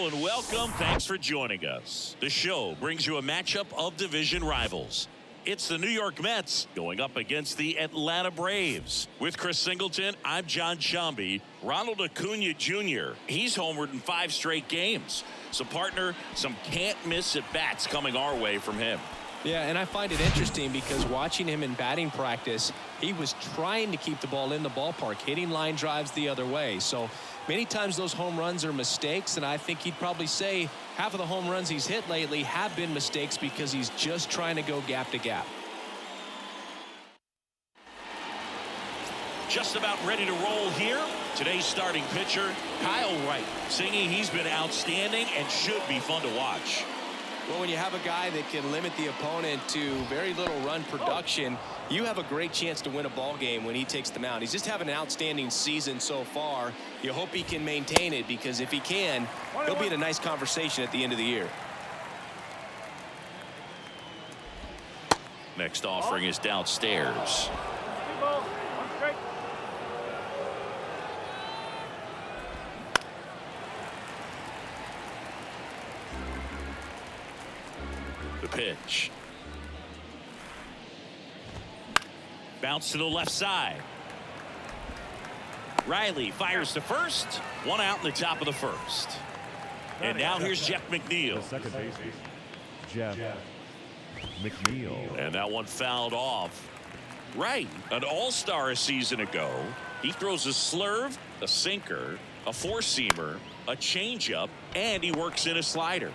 Hello and welcome. Thanks for joining us. The show brings you a matchup of division rivals. It's the New York Mets going up against the Atlanta Braves. With Chris Singleton, I'm John Shambi. Ronald Acuna Jr. He's homered in 5 straight games. So, partner, some can't-miss at-bats coming our way from him. Yeah, and I find it interesting because watching him in batting practice, he was trying to keep the ball in the ballpark, hitting line drives the other way. So many times those home runs are mistakes, and I think he'd probably say half of the home runs he's hit lately have been mistakes because he's just trying to go gap to gap. Just about ready to roll here. Today's starting pitcher, Kyle Wright, singing he's been outstanding and should be fun to watch. Well, when you have a guy that can limit the opponent to very little run production, you have a great chance to win a ball game when he takes the mound. He's just having an outstanding season so far. You hope he can maintain it, because if he can, he'll be in a nice conversation at the end of the year. Next offering is downstairs. The pitch. Bounce to the left side. Riley fires to first. One out in the top of the first. And now here's Jeff McNeil. Second baseman, Jeff McNeil. And that one fouled off. Right, an all-star a season ago. He throws a slurve, a sinker, a four-seamer, a changeup, and he works in a slider.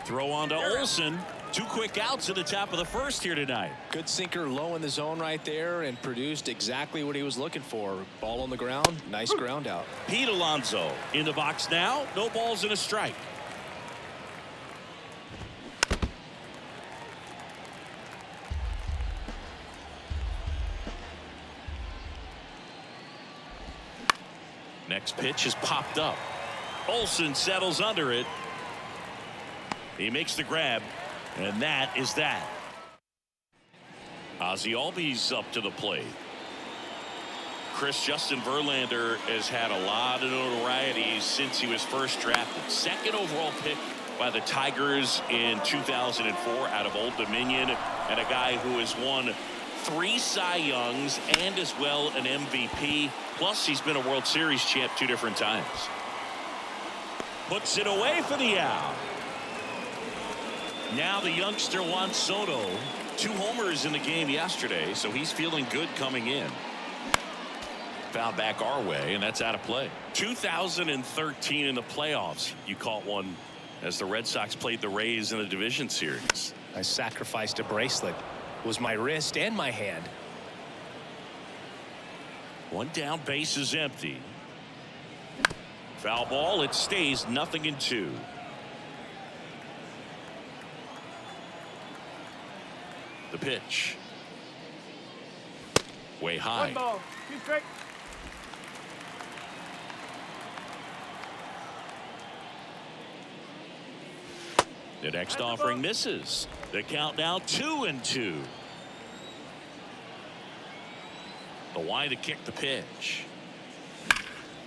Throw on to Olson. 2 quick outs at the top of the first here tonight. Good sinker low in the zone right there and produced exactly what he was looking for. Ball on the ground, nice ground out. Pete Alonso in the box now. No balls and a strike. Next pitch is popped up. Olson settles under it. He makes the grab. And that is that. Ozzie Albies up to the plate. Justin Verlander has had a lot of notoriety since he was first drafted. 2nd overall pick by the Tigers in 2004 out of Old Dominion, and a guy who has won 3 Cy Youngs and as well an MVP. Plus he's been a World Series champ 2 different times. Puts it away for the out. Now the youngster Juan Soto, 2 homers in the game yesterday, so he's feeling good coming in. Foul back our way, and that's out of play. 2013 in the playoffs, you caught one as the Red Sox played the Rays in the division series. I sacrificed a bracelet. It was my wrist and my hand. 1 down, base is empty. Foul ball, it stays 0-2. The pitch. Way high. 1 ball, 2 strikes. The next offering misses. The count now 2-2. The wide to kick the pitch.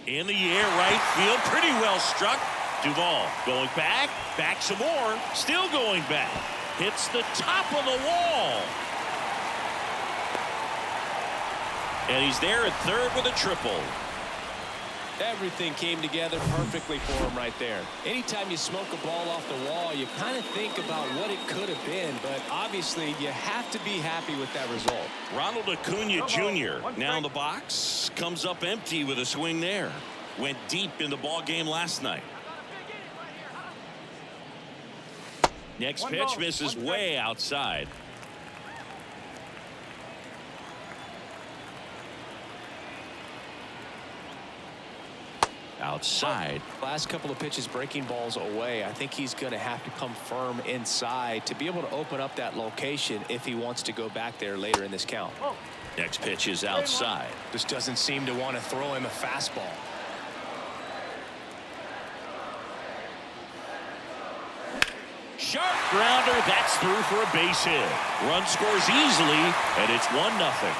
In the air, right field, pretty well struck. Duvall going back some more, still going back. Hits the top of the wall. And he's there at third with a triple. Everything came together perfectly for him right there. Anytime you smoke a ball off the wall, you kind of think about what it could have been, but obviously you have to be happy with that result. Ronald Acuna Jr. now in the box, comes up empty with a swing there. Went deep in the ball game last night. Next pitch misses way outside. Outside. Last couple of pitches breaking balls away. I think he's going to have to come firm inside to be able to open up that location if he wants to go back there later in this count. Next pitch is outside. Just doesn't seem to want to throw him a fastball. Sharp grounder, that's through for a base hit. Run scores easily, and it's 1-0.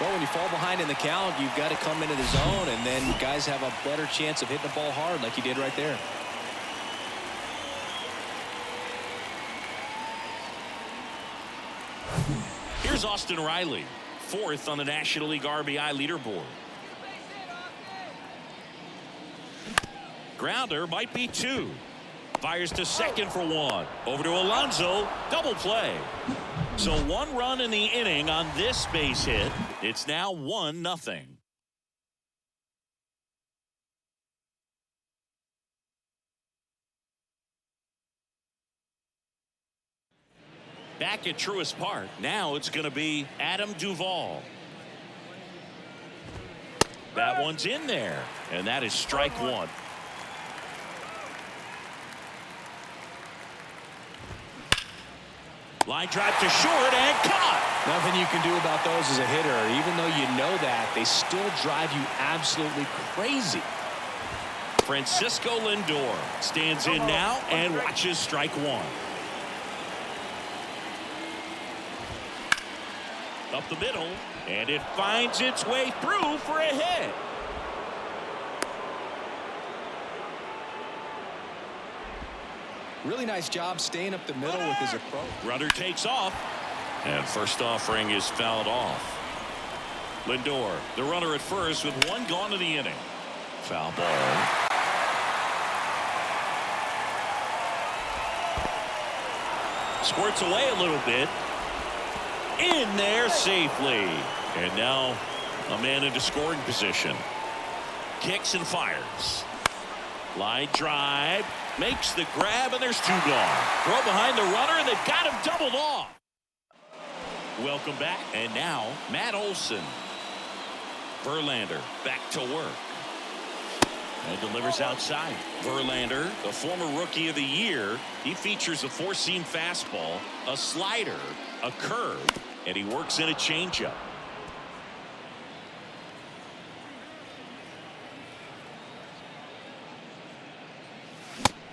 Well, when you fall behind in the count, you've got to come into the zone, and then guys have a better chance of hitting the ball hard like he did right there. Here's Austin Riley, 4th on the National League RBI leaderboard. Grounder might be 2. Fires to second for 1. Over to Alonso. Double play. So 1 run in the inning on this base hit. It's now 1-0. Back at Truist Park. Now it's going to be Adam Duvall. That one's in there. And that is strike 1. Line drive to short and caught. Nothing you can do about those as a hitter. Even though you know that, they still drive you absolutely crazy. Francisco Lindor stands in now and watches strike 1. Up the middle, and it finds its way through for a hit. Really nice job staying up the middle with his approach. Runner takes off, and first offering is fouled off. Lindor, the runner at first with 1 gone in the inning. Foul ball. Squirts away a little bit. In there safely. And now a man into scoring position. Kicks and fires. Line drive. Makes the grab, and there's 2 gone. Throw behind the runner, and they've got him doubled off. Welcome back. And now Matt Olson. Verlander back to work. And delivers outside. Verlander, the former Rookie of the Year, he features a 4-seam fastball, a slider, a curve, and he works in a changeup.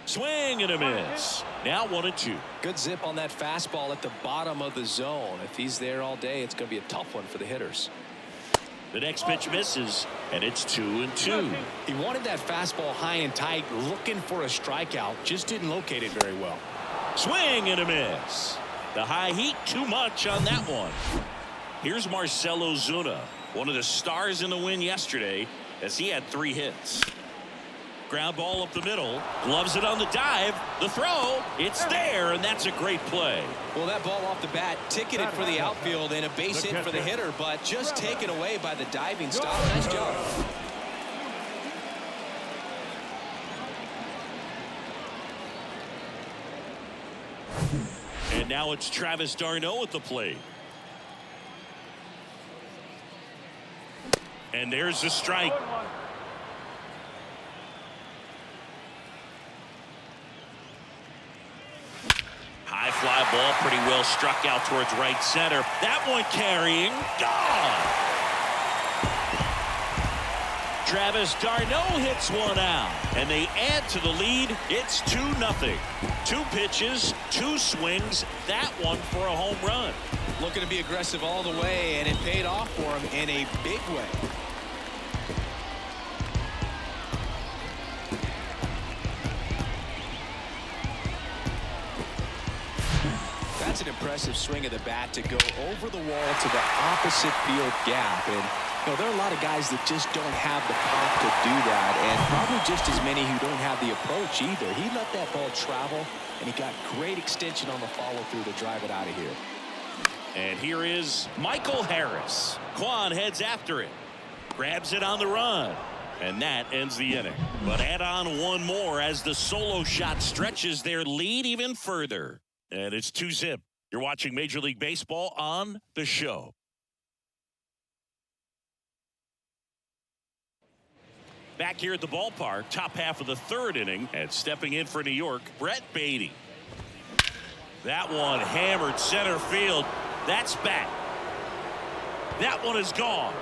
Swing and a miss. Now 1-2. Good zip on that fastball at the bottom of the zone. If he's there all day, it's going to be a tough one for the hitters. The next pitch misses, and it's 2-2. He wanted that fastball high and tight, looking for a strikeout. Just didn't locate it very well. Swing and a miss. The high heat too much on that one. Here's Marcell Ozuna, one of the stars in the win yesterday, as he had 3 hits. Ground ball up the middle. Gloves it on the dive. The throw. It's there, and that's a great play. Well, that ball off the bat ticketed for the outfield and a base hit for the hitter, but just taken away by the diving stop. Nice job. And now it's Travis d'Arnaud at the plate. And there's the strike. High fly ball, pretty well struck out towards right center. That one carrying, gone. Travis d'Arnaud hits one out, and they add to the lead. It's 2-0. 2 pitches, 2 swings. That one for a home run. Looking to be aggressive all the way, and it paid off for him in a big way. That's an impressive swing of the bat to go over the wall to the opposite field gap. And you know, there are a lot of guys that just don't have the pop to do that, and probably just as many who don't have the approach either. He let that ball travel, and he got great extension on the follow-through to drive it out of here. And here is Michael Harris. Juan heads after it. Grabs it on the run. And that ends the inning. But add on one more as the solo shot stretches their lead even further. And it's 2-0. You're watching Major League Baseball on The Show. Back here at the ballpark, top half of the 3rd inning, and stepping in for New York, Brett Baty. That one hammered center field. That's back. That one is gone.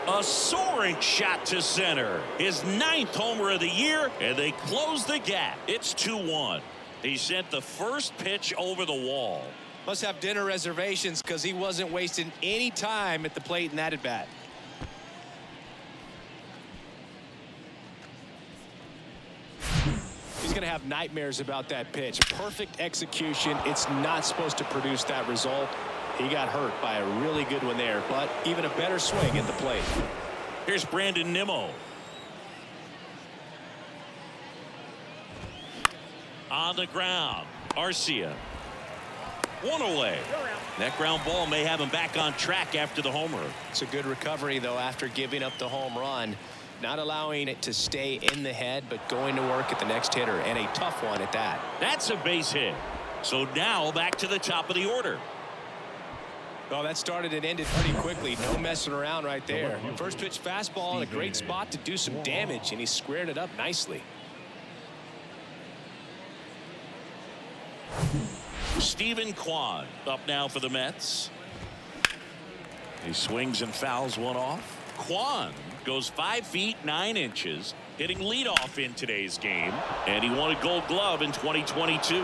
A soaring shot to center. His 9th homer of the year, and they close the gap. It's 2-1. He sent the first pitch over the wall. Must have dinner reservations because he wasn't wasting any time at the plate in that at bat. He's going to have nightmares about that pitch. Perfect execution. It's not supposed to produce that result. He got hurt by a really good one there, but even a better swing at the plate. Here's Brandon Nimmo. On the ground, Arcia. One away. That ground ball may have him back on track after the homer. It's a good recovery, though, after giving up the home run. Not allowing it to stay in the head, but going to work at the next hitter, and a tough one at that. That's a base hit. So now back to the top of the order. Well, that started and ended pretty quickly. No messing around right there. First pitch fastball in a great spot to do some damage, and he squared it up nicely. Steven Kwan up now for the Mets. He swings and fouls one off. Kwan goes 5 feet 9 inches, hitting leadoff in today's game, and he won a Gold Glove in 2022.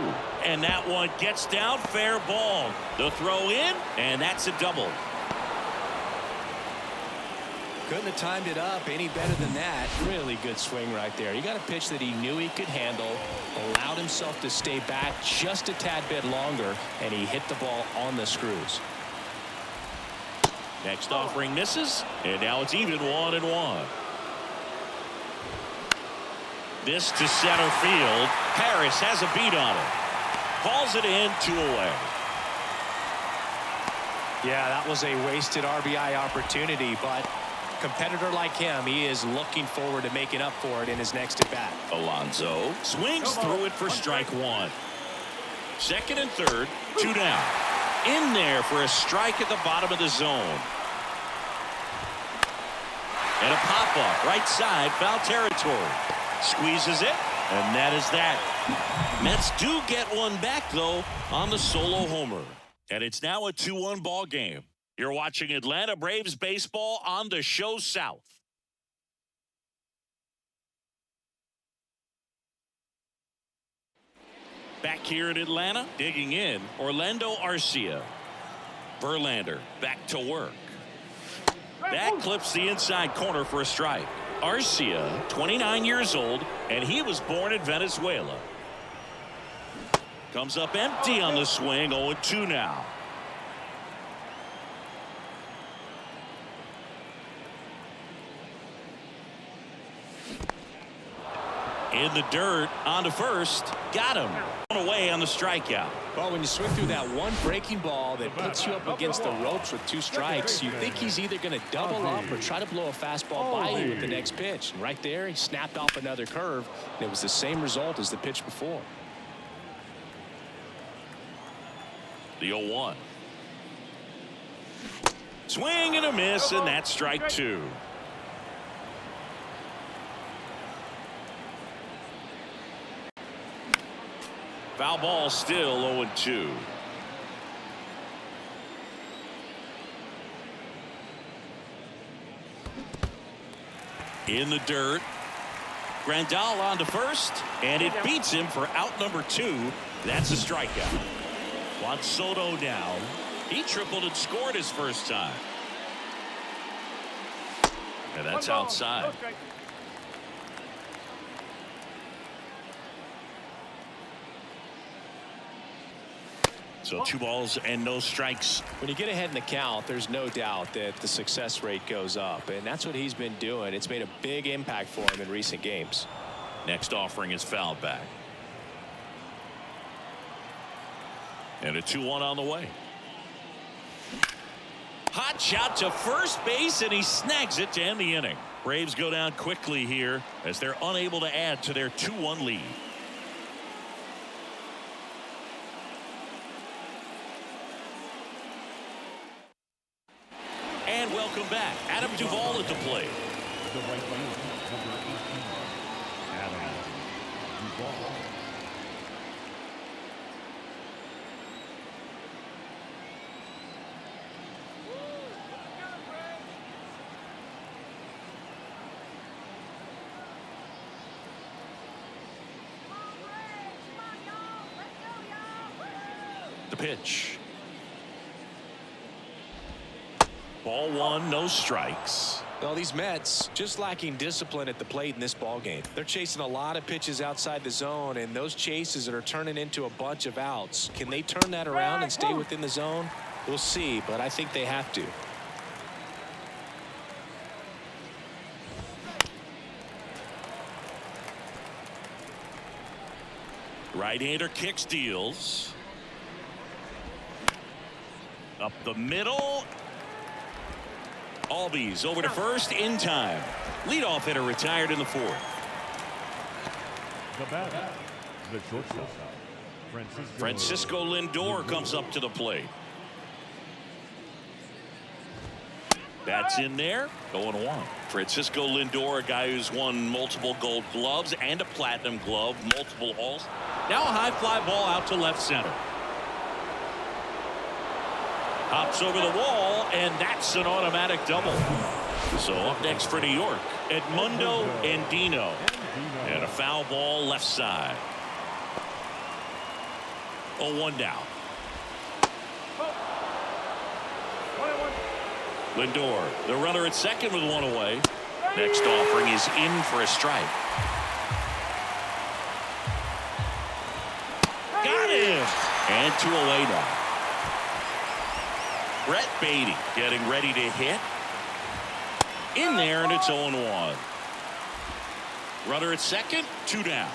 And that one gets down, fair ball. The throw in, and that's a double. Couldn't have timed it up any better than that. Really good swing right there. He got a pitch that he knew he could handle, allowed himself to stay back just a tad bit longer, and he hit the ball on the screws. Next offering misses, and now it's even 1-1. This to center field. Harris has a beat on it. Calls it in, 2 away. Yeah, that was a wasted RBI opportunity, but competitor like him, he is looking forward to making up for it in his next at bat. Alonso swings through it for strike 1. Second and third, 2 down. In there for a strike at the bottom of the zone. And a pop-up right side, foul territory. Squeezes it, and that is that. Mets do get one back, though, on the solo homer. And it's now a 2-1 ball game. You're watching Atlanta Braves baseball on the Show South. Back here in Atlanta, digging in, Orlando Arcia. Verlander back to work. That clips the inside corner for a strike. Arcia, 29 years old, and he was born in Venezuela. Comes up empty on the swing, 0-2 now. In the dirt, on to first. Got him. Away on the strikeout. Well, when you swing through that one breaking ball that puts you up against the ropes with 2 strikes, you think he's either going to double up or try to blow a fastball by you with the next pitch. And right there, he snapped off another curve, and it was the same result as the pitch before. The 0-1. Swing and a miss, and that's strike 2. Foul ball, still 0-2. In the dirt. Grandal on to first, and it beats him for out number 2. That's a strikeout. Juan Soto down. He tripled and scored his first time. And that's outside. So 2 balls and no strikes. When you get ahead in the count, there's no doubt that the success rate goes up, and that's what he's been doing. It's made a big impact for him in recent games. Next offering is fouled back. And a 2-1 on the way. Hot shot to first base, and he snags it to end the inning. Braves go down quickly here as they're unable to add to their 2-1 lead. And welcome back. Adam Duvall at the plate. The right fielder, number 18, Adam Duvall. The pitch. Ball one, no strikes. Well, these Mets just lacking discipline at the plate in this ball game. They're chasing a lot of pitches outside the zone, and those chases that are turning into a bunch of outs. Can they turn that around and stay within the zone? We'll see, but I think they have to. Right-hander kicks, deals. Up the middle. Albies over to first in time. Leadoff hitter retired in the fourth. The batter, the shortstop, Francisco Lindor comes up to the plate. That's in there. 0-1. Francisco Lindor, a guy who's won multiple Gold Gloves and a Platinum Glove, multiple Alls. Now a high fly ball out to left center. Hops over the wall, and that's an automatic double. So up next for New York, Edmundo Andino. And a foul ball left side. 0-1 down. Lindor, the runner at second with one away. Next offering is in for a strike. Got him! And 2 away now. Brett Baty getting ready to hit. In there, and it's 0-1. Runner at second, 2 down.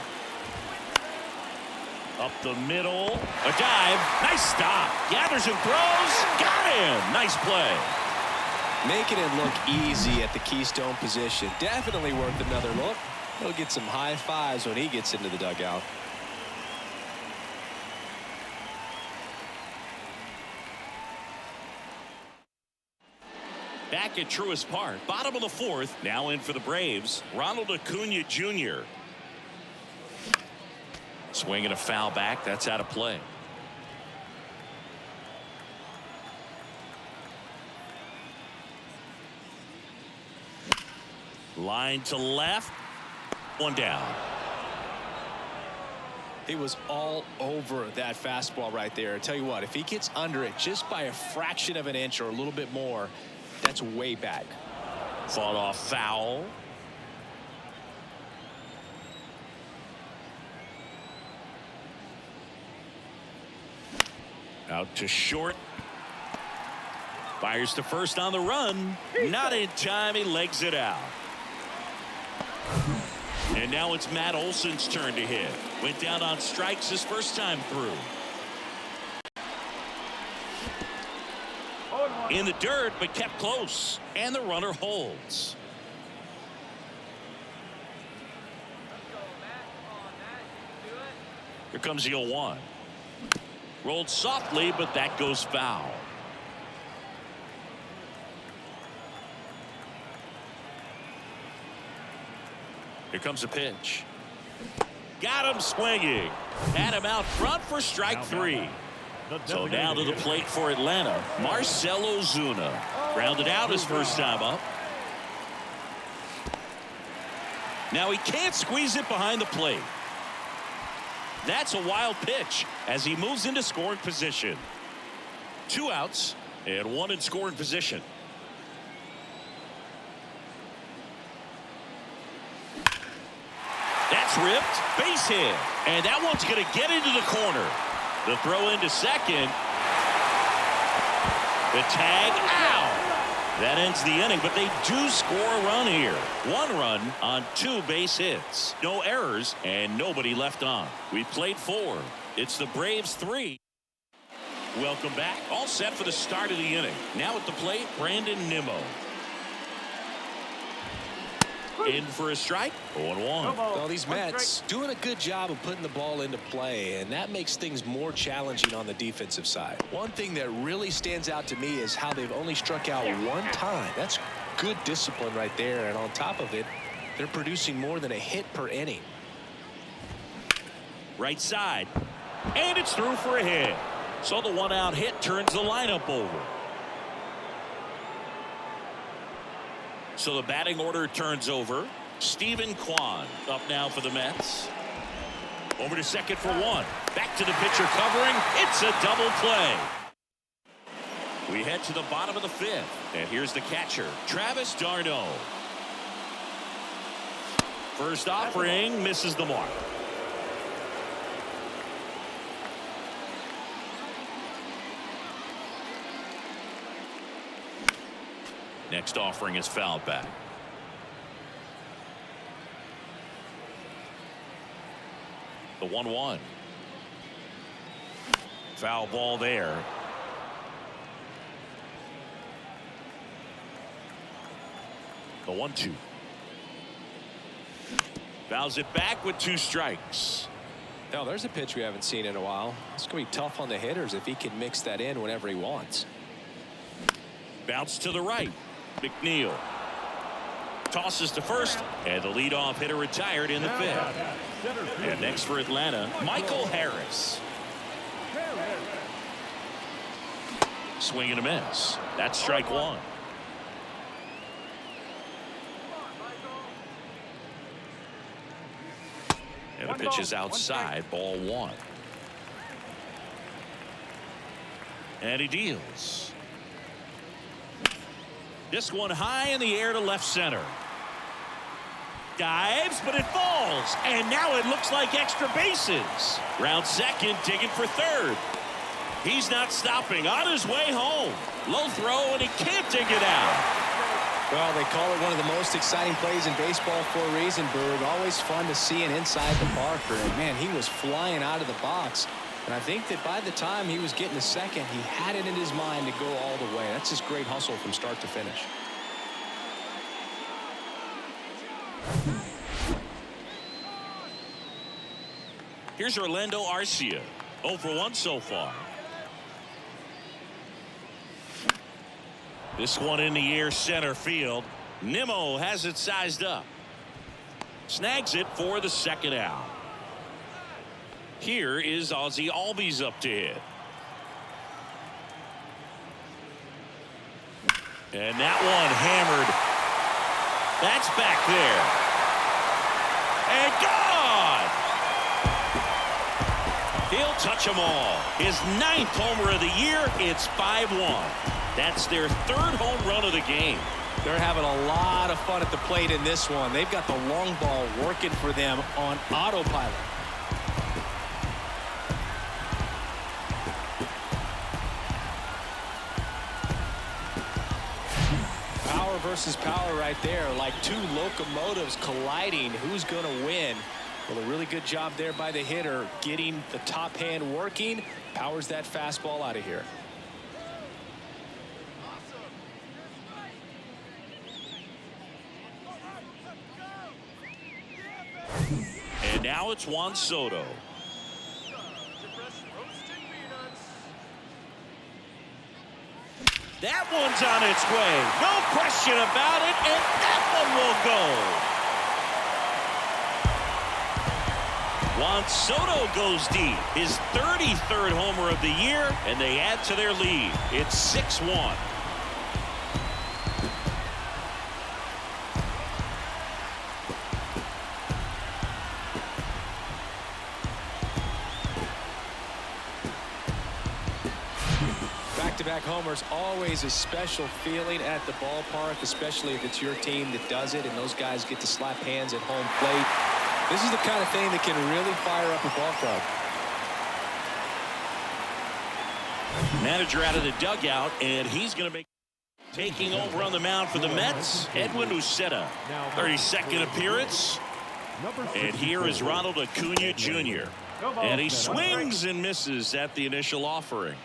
Up the middle, a dive, nice stop. Gathers and throws, got him. Nice play. Making it look easy at the keystone position. Definitely worth another look. He'll get some high fives when he gets into the dugout. Back at Truist Park, bottom of the fourth, now in for the Braves, Ronald Acuna Jr. Swinging a foul back, that's out of play. Line to left, 1 down. He was all over that fastball right there. I tell you what, if he gets under it just by a fraction of an inch or a little bit more, that's way back. Fought off foul. Out to short. Fires to first on the run. Not in time. He legs it out. And now it's Matt Olson's turn to hit. Went down on strikes his first time through. In the dirt, but kept close. And the runner holds. Here comes the 0-1. Rolled softly, but that goes foul. Here comes a pitch. Got him swinging. Had him out front for strike 3. So now to the plate for Atlanta, Marcell Ozuna. Grounded out his first time up. Now he can't squeeze it behind the plate. That's a wild pitch as he moves into scoring position. 2 outs and 1 in scoring position. That's ripped, base hit, and that one's going to get into the corner. The throw into second. The tag out. That ends the inning, but they do score a run here. 1 run on 2 base hits. No errors and nobody left on. We played 4. It's the Braves 3. Welcome back. All set for the start of the inning. Now at the plate, Brandon Nimmo. In for a strike. 0-1. Well, these Mets doing a good job of putting the ball into play, and that makes things more challenging on the defensive side. One thing that really stands out to me is how they've only struck out 1 time. That's good discipline right there, and on top of it, they're producing more than a hit per inning. Right side, and it's through for a hit. So the 1-out hit turns the lineup over. So the batting order turns over. Steven Kwan up now for the Mets. Over to second for 1. Back to the pitcher covering. It's a double play. We head to the bottom of the 5th. And here's the catcher, Travis d'Arnaud. First offering misses the mark. Next offering is fouled back. The 1-1. Foul ball there. The 1-2. Fouls it back with 2 strikes. Now there's a pitch we haven't seen in a while. It's going to be tough on the hitters if he can mix that in whenever he wants. Bounce to the right. McNeil tosses to first, and the leadoff hitter retired in the 5th. And next for Atlanta, Michael Harris. Swing and a miss. That's strike 1. And the pitch is outside, ball 1. And he deals. This one high in the air to left center. Dives, but it falls. And now it looks like extra bases. Round second, digging for third. He's not stopping. On his way home. Low throw, and he can't dig it out. Well, they call it one of the most exciting plays in baseball for a reason, Berg. Always fun to see an inside the marker. And, man, he was flying out of the box. And I think that by the time he was getting to second, he had it in his mind to go all the way. That's just great hustle from start to finish. Here's Orlando Arcia. 0 for 1 so far. This one in the air center field. Nimmo has it sized up. Snags it for the second out. Here is Ozzie Albies up to hit. And that one hammered. That's back there. And gone! He'll touch them all. His 9th homer of the year. It's 5-1. That's their 3rd home run of the game. They're having a lot of fun at the plate in this one. They've got the long ball working for them on autopilot. Power versus power right there, like 2 locomotives colliding. Who's going to win? Well, a really good job there by the hitter, getting the top hand working. Powers that fastball out of here. And now it's Juan Soto. That one's on its way. No question about it. And that one will go. Juan Soto goes deep. His 33rd homer of the year. And they add to their lead. It's 6-1. Back-to-back homers, always a special feeling at the ballpark, especially if it's your team that does it and those guys get to slap hands at home plate. This is the kind of thing that can really fire up a ball club. Manager out of the dugout, and he's going to make taking over on the mound for the Mets, Edwin Uceta. 32nd appearance. And here is Ronald Acuna Jr. And he swings and misses at the initial offering.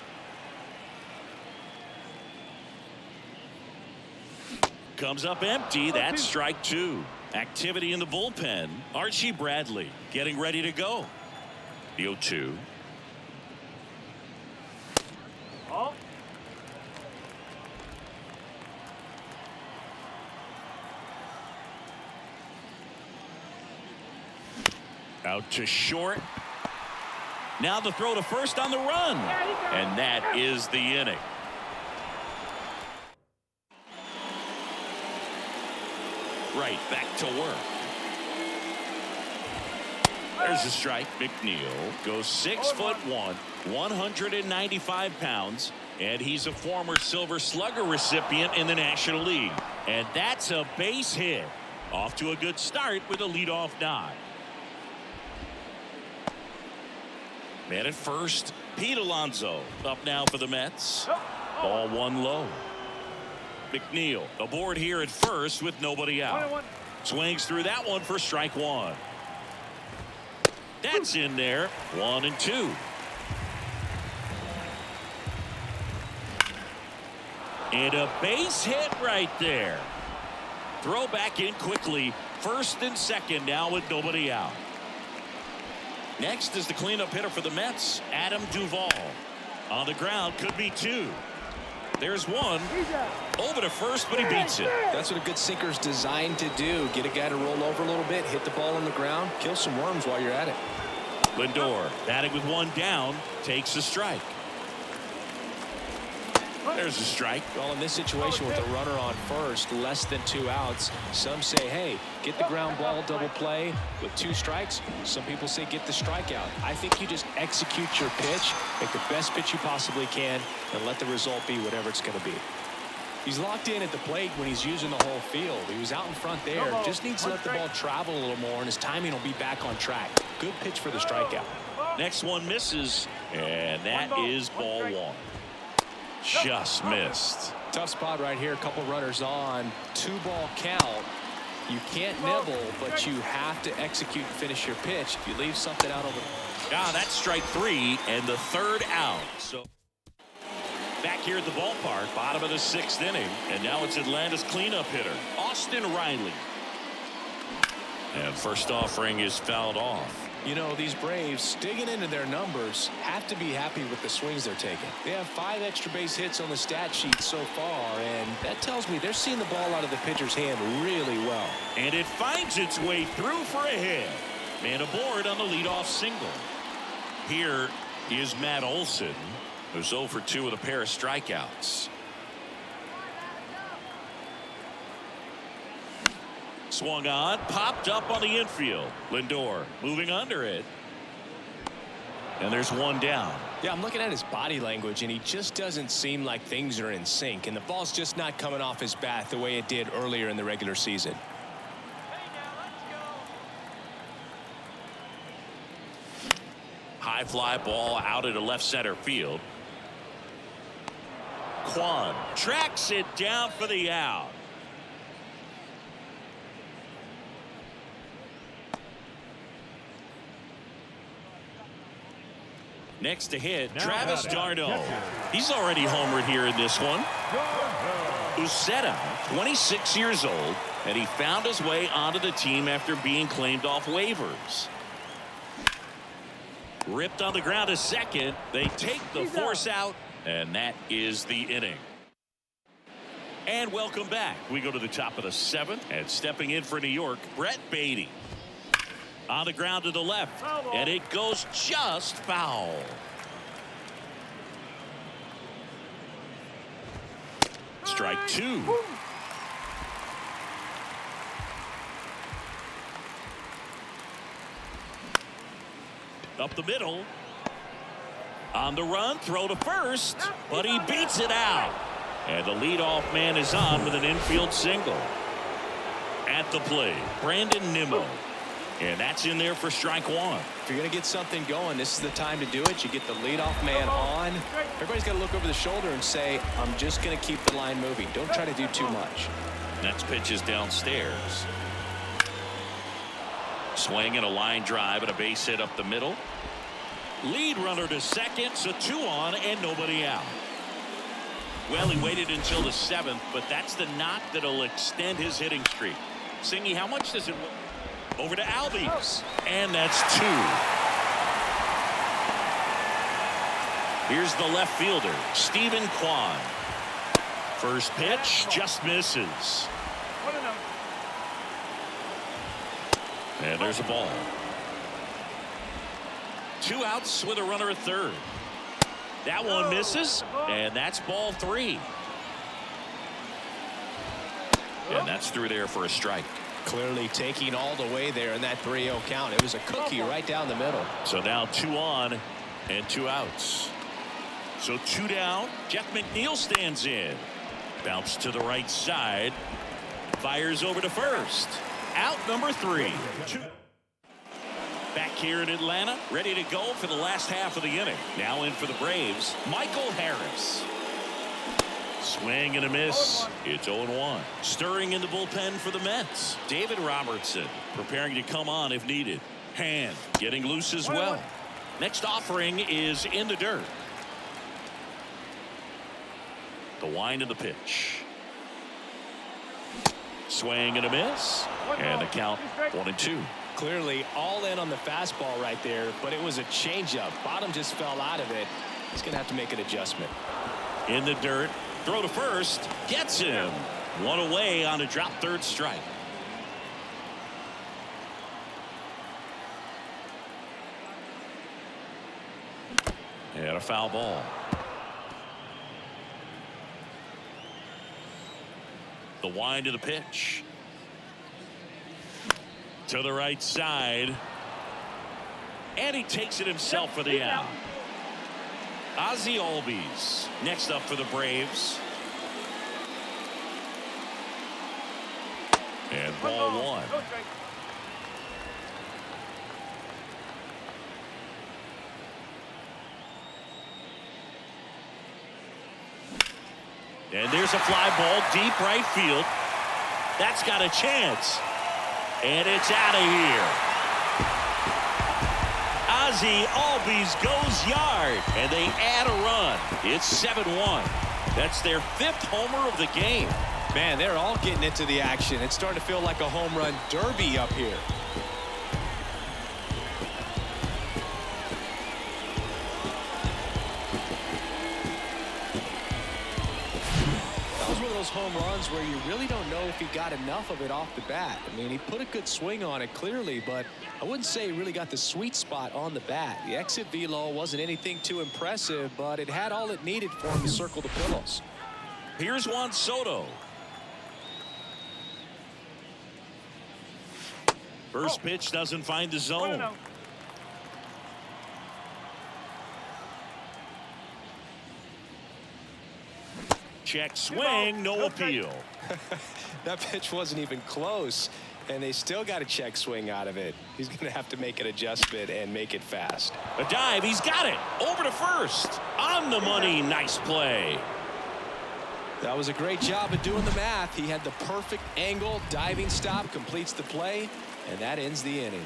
Comes up empty. That's strike 2. Activity in the bullpen. Archie Bradley getting ready to go. The 0-2. Out to short. Now the throw to first on the run. And that is the inning. Right back to work. There's a strike. McNeil goes 6'1", 195 pounds. And he's a former Silver Slugger recipient in the National League. And that's a base hit. Off to a good start with a leadoff nod. Man at first, Pete Alonso up now for the Mets. Ball one low. McNeil aboard here at first with nobody out. Swings through that one for strike one. That's in there. 1-2. And a base hit right there. Throw back in quickly. First and second now with nobody out. Next is the cleanup hitter for the Mets, Adam Duvall. On the ground, could be two. There's one. Over to first, but he beats it. That's what a good sinker's designed to do. Get a guy to roll over a little bit, hit the ball on the ground, kill some worms while you're at it. Lindor batting with one down, takes a strike. There's a strike. Well, in this situation with a runner on first, less than 2 outs, some say, hey, get the ground ball double play with 2 strikes. Some people say get the strikeout. I think you just execute your pitch, make the best pitch you possibly can, and let the result be whatever it's going to be. He's locked in at the plate when he's using the whole field. He was out in front there. Just needs to let the ball travel a little more, and his timing will be back on track. Good pitch for the strikeout. Next one misses, and that is ball one. Just missed. Tough spot right here. A couple runners on. 2-ball count. You can't nibble, but you have to execute and finish your pitch. If you leave something out over. That's strike 3 and the 3rd out. So back here at the ballpark, bottom of the 6th inning, and now it's Atlanta's cleanup hitter, Austin Riley. And first offering is fouled off. You know, these Braves, digging into their numbers, have to be happy with the swings they're taking. They have 5 extra base hits on the stat sheet so far, and that tells me they're seeing the ball out of the pitcher's hand really well. And it finds its way through for a hit. Man aboard on the leadoff single. Here is Matt Olson, who's 0 for 2 with a pair of strikeouts. Swung on, popped up on the infield. Lindor moving under it. And there's one down. Yeah, I'm looking at his body language, and he just doesn't seem like things are in sync, and the ball's just not coming off his bat the way it did earlier in the regular season. High fly ball out into left center field. Juan tracks it down for the out. Next to hit, Travis d'Arnaud. He's already homered here in this one. Ozuna, 26 years old, and he found his way onto the team after being claimed off waivers. Ripped on the ground a second. They take the force out, and that is the inning. And welcome back. We go to the top of the 7th, and stepping in for New York, Brett Baty. On the ground to the left, and it goes just foul. Strike 2. Up the middle. On the run, throw to first, but he beats it out. And the leadoff man is on with an infield single. At the plate, Brandon Nimmo. And that's in there for strike 1. If you're going to get something going, this is the time to do it. You get the leadoff man on. Everybody's got to look over the shoulder and say, I'm just going to keep the line moving. Don't try to do too much. Next pitch is downstairs. Swing and a line drive and a base hit up the middle. Lead runner to second, so 2 on and nobody out. Well, he waited until the 7th, but that's the knock that'll extend his hitting streak. Singy, how much does it... Over to Albies, and that's 2. Here's the left fielder, Stephen Kwan. First pitch just misses. And there's a ball. 2 outs with a runner at third. That one misses, and that's ball 3. And that's through there for a strike. Clearly taking all the way there in that 3-0 count. It was a cookie right down the middle. So now 2 on and 2 outs. So 2 down. Jeff McNeil stands in. Bounce to the right side. Fires over to first. Out number 3. Back here in Atlanta, ready to go for the last half of the inning. Now in for the Braves, Michael Harris. Swing and a miss. It's 0-1. Stirring in the bullpen for the Mets, David Robertson, preparing to come on if needed. Hand getting loose as well. Next offering is in the dirt. The wind of the pitch. Swing and a miss. And the count 1-2. Clearly all in on the fastball right there, but it was a changeup. Bottom just fell out of it. He's going to have to make an adjustment. In the dirt. Throw to first. Gets him. 1 away on a drop third strike. And a foul ball. The wind of the pitch. To the right side. And he takes it himself for the out. Ozzie Albies next up for the Braves. And ball 1. And there's a fly ball deep right field. That's got a chance. And it's out of here. Ozzie Albies goes yard. And they add a run. It's 7-1. That's their 5th homer of the game. Man, they're all getting into the action. It's starting to feel like a home run derby up here. Those home runs where you really don't know if he got enough of it off the bat. I mean, he put a good swing on it clearly, but I wouldn't say he really got the sweet spot on the bat. The exit velo wasn't anything too impressive, but it had all it needed for him to circle the pillows. Here's Juan Soto. First pitch doesn't find the zone. Check swing, no appeal. That pitch wasn't even close, and they still got a check swing out of it. He's going to have to make an adjustment and make it fast. A dive, he's got it. Over to first. On the money, nice play. That was a great job of doing the math. He had the perfect angle, diving stop, completes the play, and that ends the inning.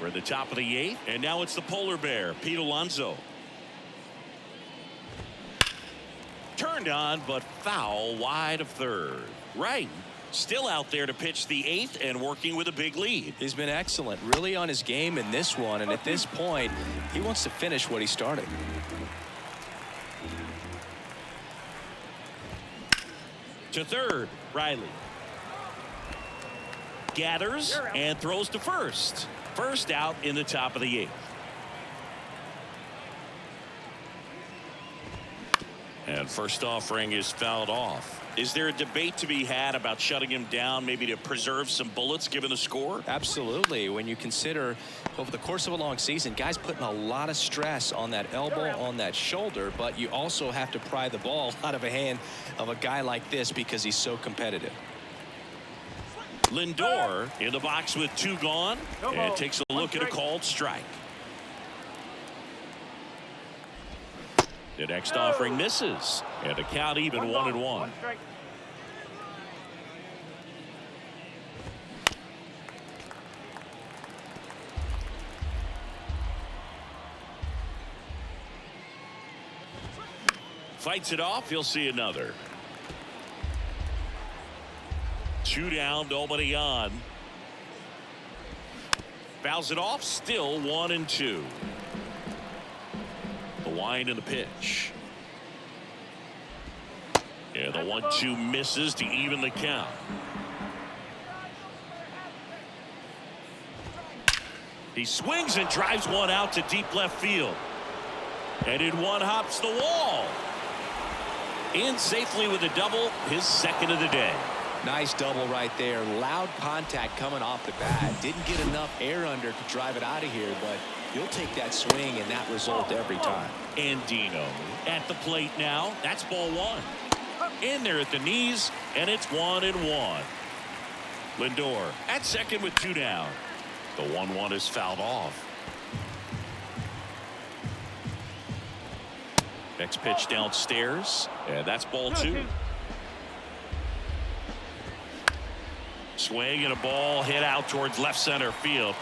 We're at the top of the 8th, and now it's the polar bear, Pete Alonso. Turned on, but foul wide of third. Right. Still out there to pitch the 8th and working with a big lead. He's been excellent, really on his game in this one, and at this point, he wants to finish what he started. To third, Riley. Gathers and throws to first. First out in the top of the 8th. And first offering is fouled off. Is there a debate to be had about shutting him down, maybe to preserve some bullets given the score? Absolutely. When you consider over the course of a long season, guys putting a lot of stress on that elbow, on that shoulder, but you also have to pry the ball out of a hand of a guy like this because he's so competitive. Lindor in the box with 2 gone and takes a look at a called strike. The next offering misses, and the count even 1-1. Fights it off. He'll see another. 2 down, nobody on. Fouls it off, still 1-2. The wind and the pitch. And the 1-2 misses to even the count. He swings and drives one out to deep left field. And in one hops the wall. In safely with a double, his second of the day. Nice double right there. Loud contact coming off the bat. Didn't get enough air under to drive it out of here, but you'll take that swing and that result every time. Andino at the plate now. That's ball one. In there at the knees, and it's 1-1. Lindor at second with 2 down. The 1-1 is fouled off. Next pitch downstairs, and that's ball 2. Swing and a ball hit out towards left center field.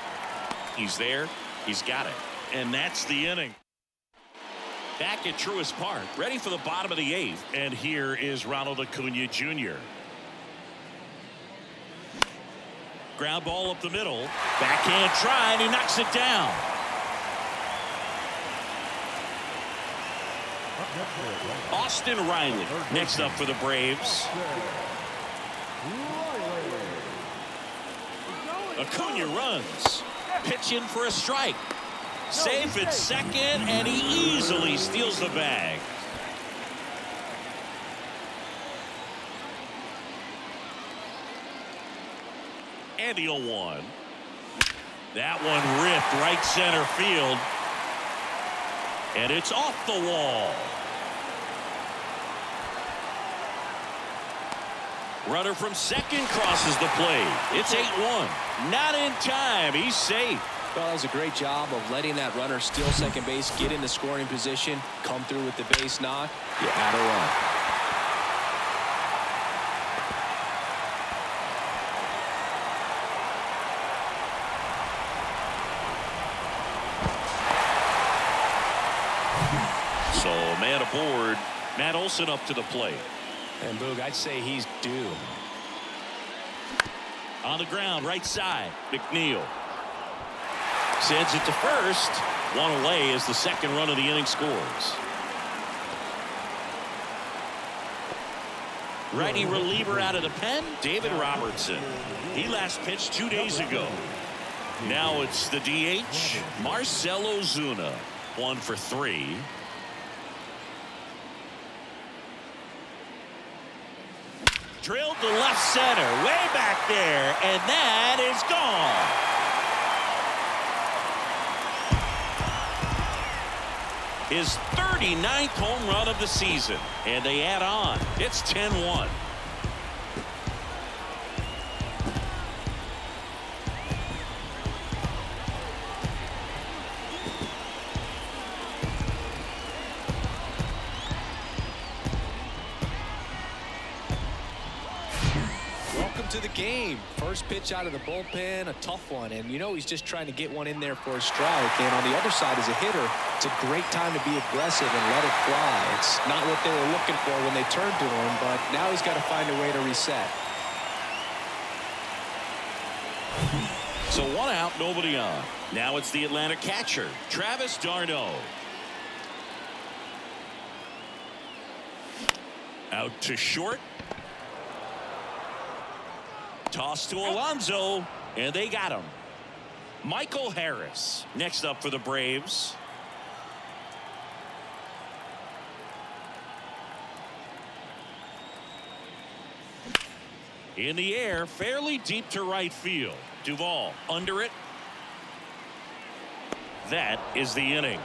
He's there. He's got it. And that's the inning. Back at Truist Park, ready for the bottom of the 8th. And here is Ronald Acuna Jr. Ground ball up the middle. Backhand try, and he knocks it down. Austin Riley next up for the Braves. Acuna runs. Pitch in for a strike. Safe at second, and he easily steals the bag. And the 0-1. That one ripped right center field. And it's off the wall. Runner from second crosses the plate. It's 8-1. Not in time. He's safe. Well, that was a great job of letting that runner steal second base, get in the scoring position, come through with the base knock. You had a run. So, man aboard. Matt Olson up to the plate. And Boog, I'd say he's due. On the ground, right side, McNeil. Sends it to first. One away as the second run of the inning scores. Righty reliever out of the pen, David Robertson. He last pitched 2 days ago. Now it's the DH, Marcell Ozuna. 1 for 3. Drilled to left center, way back there, and that is gone. His 39th home run of the season, and they add on. It's 10-1. To the game. First pitch out of the bullpen, a tough one, and you know he's just trying to get one in there for a strike. And on the other side, as a hitter, it's a great time to be aggressive and let it fly. It's not what they were looking for when they turned to him, but now he's got to find a way to reset. So 1 out, nobody on. Now it's the Atlanta catcher, Travis d'Arnaud. Out to short. Toss to Alonso, and they got him. Michael Harris next up for the Braves. In the air, fairly deep to right field. Duvall under it. That is the inning.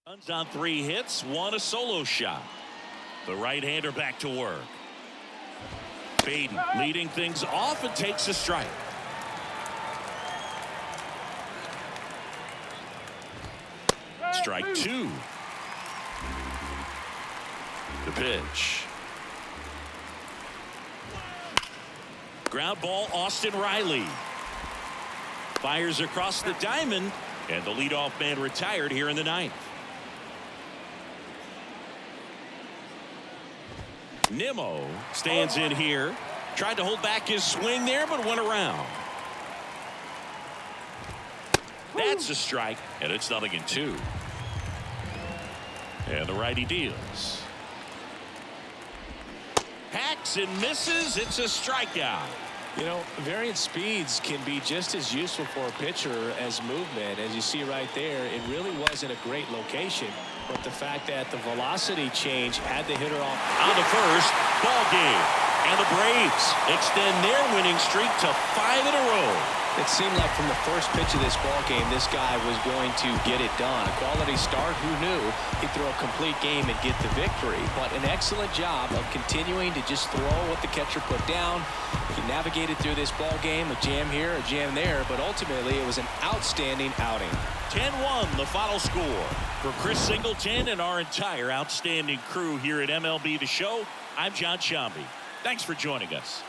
Runs on 3 hits, 1 a solo shot. The right-hander back to work. Baty leading things off and takes a strike. Strike 2. The pitch. Ground ball, Austin Riley. Fires across the diamond, and the leadoff man retired here in the 9th. Nimmo stands in here. Tried to hold back his swing there, but went around. That's a strike, and it's 0-2. And the righty deals. Hacks and misses. It's a strikeout. You know, variant speeds can be just as useful for a pitcher as movement. As you see right there, it really wasn't a great location, but the fact that the velocity change had the hitter off. On the first, ball game. And the Braves extend their winning streak to 5 in a row. It seemed like from the first pitch of this ball game, this guy was going to get it done. A quality start. Who knew he'd throw a complete game and get the victory? But an excellent job of continuing to just throw what the catcher put down. He navigated through this ball game, a jam here, a jam there, but ultimately it was an outstanding outing. 10-1 the final score. For Chris Singleton and our entire outstanding crew here at MLB The Show, I'm John Shambi. Thanks for joining us.